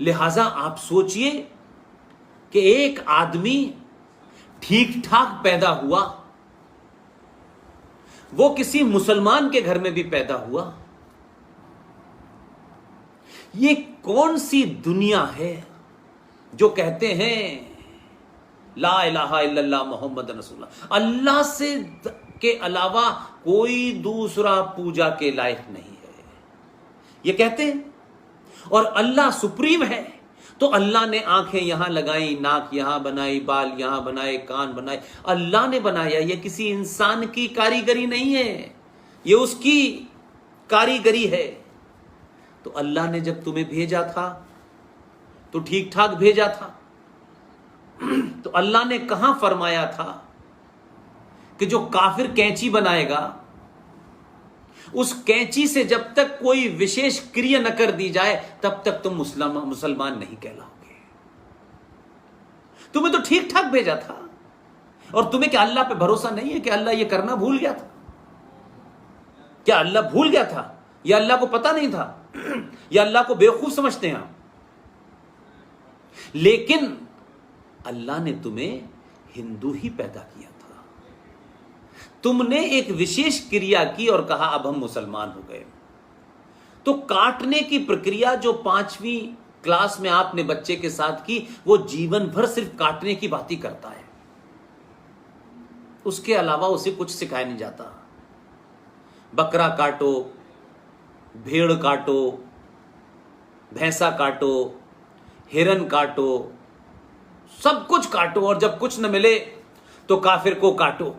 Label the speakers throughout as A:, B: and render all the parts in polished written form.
A: लिहाजा आप सोचिए कि एक आदमी ठीक ठाक पैदा हुआ, वो किसी मुसलमान के घर में भी पैदा हुआ। ये कौन सी दुनिया है जो कहते हैं ला इलाहा इल्लल्लाह मोहम्मद रसूलुल्लाह, अल्लाह से के अलावा कोई दूसरा पूजा के लायक नहीं है, ये कहते हैं। और अल्लाह सुप्रीम है, तो अल्लाह ने आंखें यहां लगाई, नाक यहां बनाई, बाल यहां बनाए, कान बनाए, अल्लाह ने बनाया। ये किसी इंसान की कारीगरी नहीं है, ये उसकी कारीगरी है। तो अल्लाह ने जब तुम्हें भेजा था तो ठीक ठाक भेजा था। तो अल्लाह ने कहां फरमाया था कि जो काफिर कैंची बनाएगा, उस कैंची से जब तक कोई विशेष क्रिया न कर दी जाए तब तक तुम मुसलमान नहीं कहलाओगे। तुम्हें तो ठीक ठाक भेजा था। और तुम्हें क्या अल्लाह पे भरोसा नहीं है कि अल्लाह ये करना भूल गया था? क्या अल्लाह भूल गया था या अल्लाह को पता नहीं था या अल्लाह को बेवकूफ समझते हैं आप? लेकिन अल्लाह ने तुम्हें हिंदू ही पैदा किया था। तुमने एक विशेष क्रिया की और कहा अब हम मुसलमान हो गए। तो काटने की प्रक्रिया जो 5वीं क्लास में आपने बच्चे के साथ की, वो जीवन भर सिर्फ काटने की बात ही करता है, उसके अलावा उसे कुछ सिखाया नहीं जाता। बकरा काटो, भेड़ काटो, भैंसा काटो, हिरन काटो, सब कुछ काटो, और जब कुछ न मिले तो काफिर को काटो।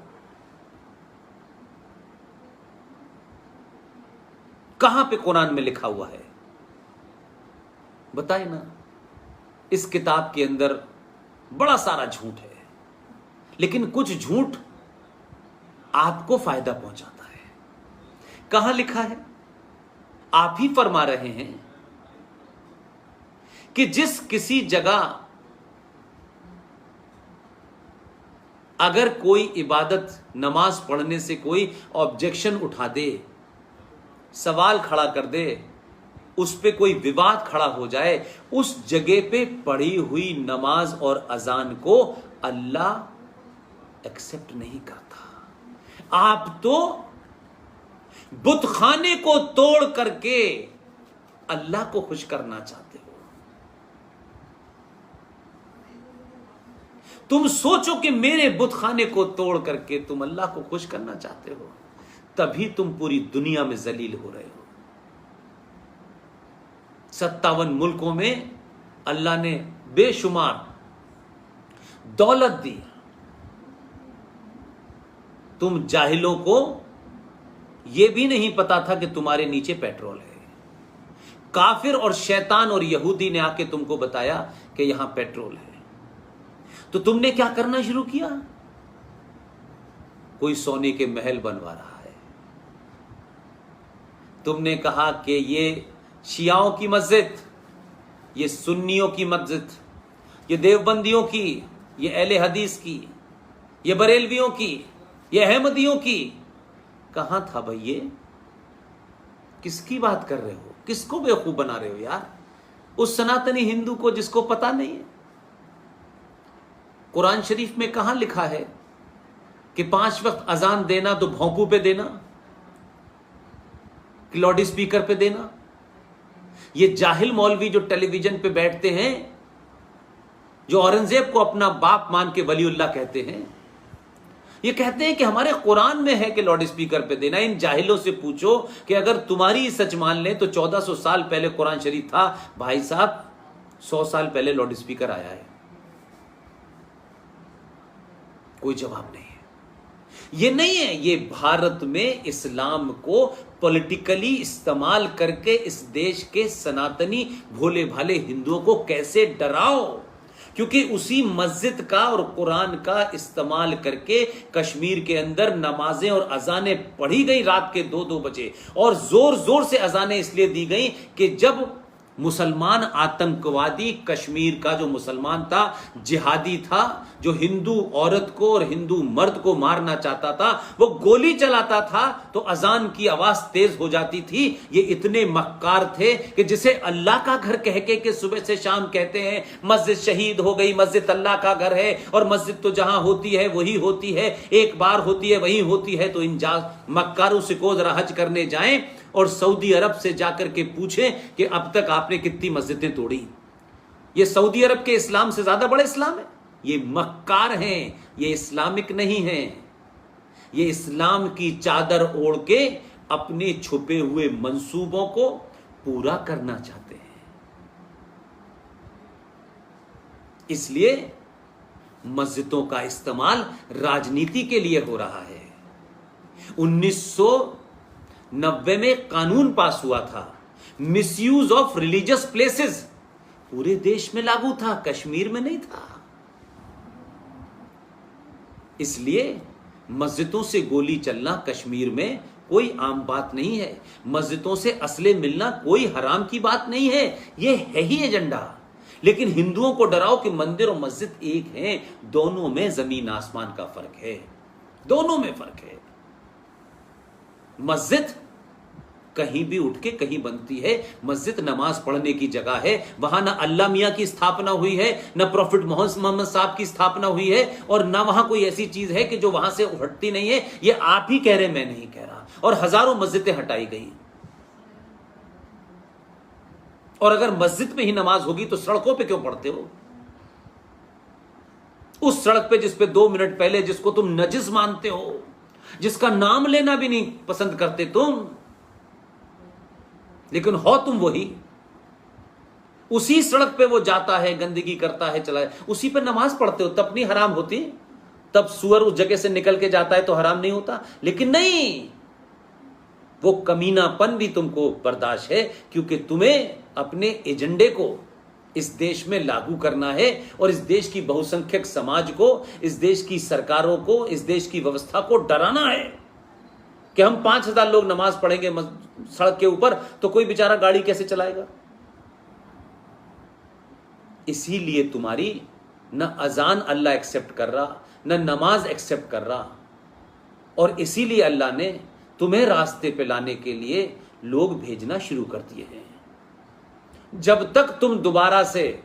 A: कहां पे कुरान में लिखा हुआ है? बताए ना। इस किताब के अंदर बड़ा सारा झूठ है, लेकिन कुछ झूठ आपको फायदा पहुंचाता है। कहां लिखा है? आप ही फरमा रहे हैं कि जिस किसी जगह अगर कोई इबादत, नमाज पढ़ने से कोई ऑब्जेक्शन उठा दे, सवाल खड़ा कर दे, उस पे कोई विवाद खड़ा हो जाए, उस जगह पे पढ़ी हुई नमाज और अजान को अल्लाह एक्सेप्ट नहीं करता। आप तो बुतखाने को तोड़ करके अल्लाह को खुश करना चाहते हो। तुम सोचो कि मेरे बुतखाने को तोड़ करके तुम अल्लाह को खुश करना चाहते हो, तभी तुम पूरी दुनिया में जलील हो रहे हो। 57 मुल्कों में अल्लाह ने बेशुमार दौलत दी। तुम जाहिलों को यह भी नहीं पता था कि तुम्हारे नीचे पेट्रोल है। काफिर और शैतान और यहूदी ने आके तुमको बताया कि यहां पेट्रोल है, तो तुमने क्या करना शुरू किया? कोई सोने के महल बनवा रहा है। तुमने कहा कि ये शियाओं की मस्जिद, ये सुन्नियों की मस्जिद, ये देवबंदियों की, ये अहले हदीस की, ये बरेलवियों की, ये अहमदियों की। कहां था भाई ये? किसकी बात कर रहे हो? किसको बेवकूफ बना रहे हो यार? उस सनातनी हिंदू को जिसको पता नहीं है। कुरान शरीफ में कहां लिखा है कि 5 वक्त अजान देना तो भोंपू पे देना, कि लाउड स्पीकर पे देना? ये जाहिल मौलवी जो टेलीविजन पे बैठते हैं, जो औरंगजेब को अपना बाप मान के वलीउल्लाह कहते हैं, ये कहते हैं कि हमारे कुरान में है कि लाउड स्पीकर पे देना। इन जाहिलों से पूछो कि अगर तुम्हारी सच मान लें तो 1400 साल पहले कुरान शरीफ था। भाई साहब, 100 साल पहले लाउड स्पीकर आया है। कोई जवाब नहीं है। ये नहीं है, ये भारत में इस्लाम को पॉलिटिकली इस्तेमाल करके इस देश के सनातनी भोले भाले हिंदुओं को कैसे डराओ, क्योंकि उसी मस्जिद का और कुरान का इस्तेमाल करके कश्मीर के अंदर नमाजें और अजानें पढ़ी गई रात के 2-2 बजे, और जोर जोर से अजानें इसलिए दी गई कि जब मुसलमान आतंकवादी कश्मीर का जो मुसलमान था, जिहादी था, जो हिंदू औरत को और हिंदू मर्द को मारना चाहता था, वो गोली चलाता था तो अजान की आवाज तेज हो जाती थी। ये इतने मक्कार थे कि जिसे अल्लाह का घर कह के सुबह से शाम कहते हैं मस्जिद शहीद हो गई, मस्जिद अल्लाह का घर है और मस्जिद तो जहां होती है वही होती है, एक बार होती है वही होती है। तो इन मक्कारों से को जरा हज करने जाएं और सऊदी अरब से जाकर के पूछें कि अब तक आपने कितनी मस्जिदें तोड़ी। ये सऊदी अरब के इस्लाम से ज्यादा बड़ा इस्लाम है। ये मक्कार हैं, ये इस्लामिक नहीं है। ये इस्लाम की चादर ओढ़ के अपने छुपे हुए मंसूबों को पूरा करना चाहते हैं। इसलिए मस्जिदों का इस्तेमाल राजनीति के लिए हो रहा है। 1990 में कानून पास हुआ था, मिसयूज ऑफ रिलीजियस प्लेसेस, पूरे देश में लागू था, कश्मीर में नहीं था। इसलिए मस्जिदों से गोली चलना कश्मीर में कोई आम बात नहीं है। मस्जिदों से असले मिलना कोई हराम की बात नहीं है, यह है ही एजेंडा। लेकिन हिंदुओं को डराओ कि मंदिर और मस्जिद एक हैं, दोनों में जमीन आसमान का फर्क है, दोनों में फर्क है। मस्जिद कहीं भी उठ के कहीं बनती है, मस्जिद नमाज पढ़ने की जगह है। वहां ना अल्लाह मियां की स्थापना हुई है, ना प्रॉफिट मोहम्मद साहब की स्थापना हुई है, और ना वहां कोई ऐसी चीज है कि जो वहां से हटती नहीं है। ये आप ही कह रहे, मैं नहीं कह रहा। और हजारों मस्जिदें हटाई गई। और अगर मस्जिद में ही नमाज होगी तो सड़कों पे क्यों पढ़ते हो? उस सड़क पे जिस पे 2 मिनट पहले जिसको तुम नजिस मानते हो, जिसका नाम लेना भी नहीं पसंद करते तुम, लेकिन हो तुम वही, उसी सड़क पे वो जाता है, गंदगी करता है, चला है, उसी पे नमाज पढ़ते हो, तब नहीं हराम होती? तब सुअर उस जगह से निकल के जाता है तो हराम नहीं होता? लेकिन नहीं, वो कमीनापन भी तुमको बर्दाश्त है, क्योंकि तुम्हें अपने एजेंडे को इस देश में लागू करना है और इस देश की बहुसंख्यक समाज को, इस देश की सरकारों को, इस देश की व्यवस्था को डराना है कि हम 5000 लोग नमाज पढ़ेंगे सड़क के ऊपर तो कोई बेचारा गाड़ी कैसे चलाएगा? इसीलिए तुम्हारी न अजान अल्लाह एक्सेप्ट कर रहा, न नमाज एक्सेप्ट कर रहा, और इसीलिए अल्लाह ने तुम्हें रास्ते पे लाने के लिए लोग भेजना शुरू कर दिए हैं। जब तक तुम दोबारा से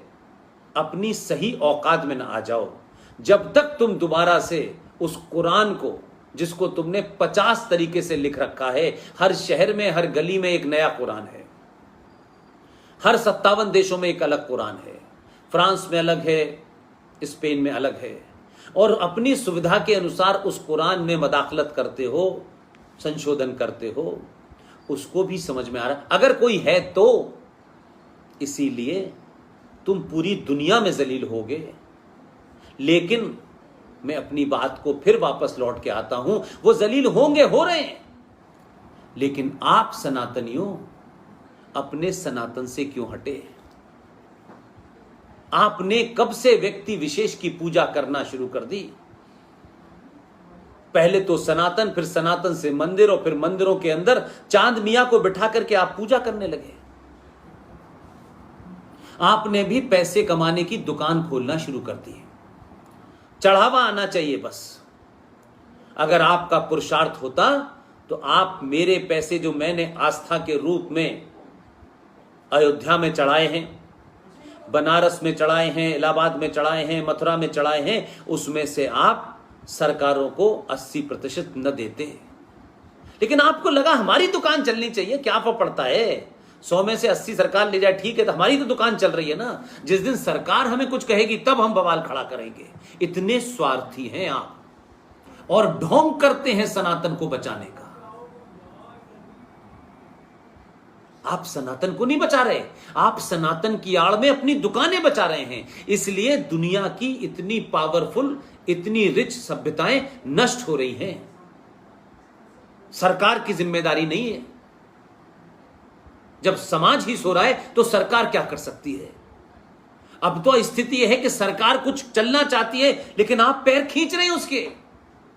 A: अपनी सही औकात में ना आ जाओ, जब तक तुम दोबारा से उस कुरान को, जिसको तुमने 50 तरीके से लिख रखा है, हर शहर में हर गली में एक नया कुरान है, हर 57 देशों में एक अलग कुरान है, फ्रांस में अलग है, स्पेन में अलग है, और अपनी सुविधा के अनुसार उस कुरान में मदाखलत करते हो, संशोधन करते हो, उसको भी समझ में आ रहा अगर कोई है तो। इसीलिए तुम पूरी दुनिया में जलील होगे। लेकिन मैं अपनी बात को फिर वापस लौट के आता हूं, वो जलील होंगे, हो रहे हैं, लेकिन आप सनातनियों अपने सनातन से क्यों हटे? आपने कब से व्यक्ति विशेष की पूजा करना शुरू कर दी? पहले तो सनातन, फिर सनातन से मंदिर, और फिर मंदिरों के अंदर चांद मियां को बिठा करके आप पूजा करने लगे। आपने भी पैसे कमाने की दुकान खोलना शुरू कर दी। चढ़ावा आना चाहिए बस। अगर आपका पुरुषार्थ होता तो आप मेरे पैसे जो मैंने आस्था के रूप में अयोध्या में चढ़ाए हैं, बनारस में चढ़ाए हैं, इलाहाबाद में चढ़ाए हैं, मथुरा में चढ़ाए हैं, उसमें से आप सरकारों को 80% न देते। लेकिन आपको लगा हमारी दुकान चलनी चाहिए, क्या फर्क पड़ता है? 100 में से 80 सरकार ले जाए, ठीक है, तो हमारी तो दुकान चल रही है ना। जिस दिन सरकार हमें कुछ कहेगी तब हम बवाल खड़ा करेंगे। इतने स्वार्थी हैं आप, और ढोंग करते हैं सनातन को बचाने का। आप सनातन को नहीं बचा रहे, आप सनातन की आड़ में अपनी दुकानें बचा रहे हैं। इसलिए दुनिया की इतनी पावरफुल, इतनी रिच सभ्यताएं नष्ट हो रही हैं। सरकार की जिम्मेदारी नहीं है। जब समाज ही सो रहा है तो सरकार क्या कर सकती है? अब तो स्थिति यह है कि सरकार कुछ चलना चाहती है, लेकिन आप पैर खींच रहे हैं उसके।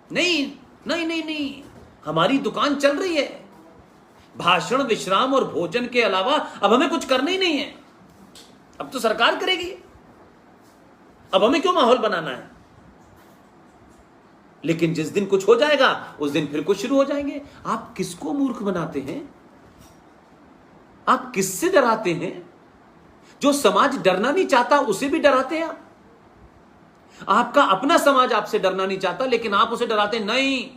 A: नहीं नहीं नहीं नहीं, हमारी दुकान चल रही है। भाषण, विश्राम और भोजन के अलावा अब हमें कुछ करना ही नहीं है। अब तो सरकार करेगी, अब हमें क्यों माहौल बनाना है। लेकिन जिस दिन कुछ हो जाएगा उस दिन फिर कुछ शुरू हो जाएंगे। आप किसको मूर्ख बनाते हैं? आप किससे डराते हैं? जो समाज डरना नहीं चाहता उसे भी डराते हैं आप। आपका अपना समाज आपसे डरना नहीं चाहता लेकिन आप उसे डराते नहीं,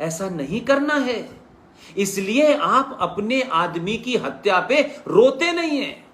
A: ऐसा नहीं करना है। इसलिए आप अपने आदमी की हत्या पे रोते नहीं हैं।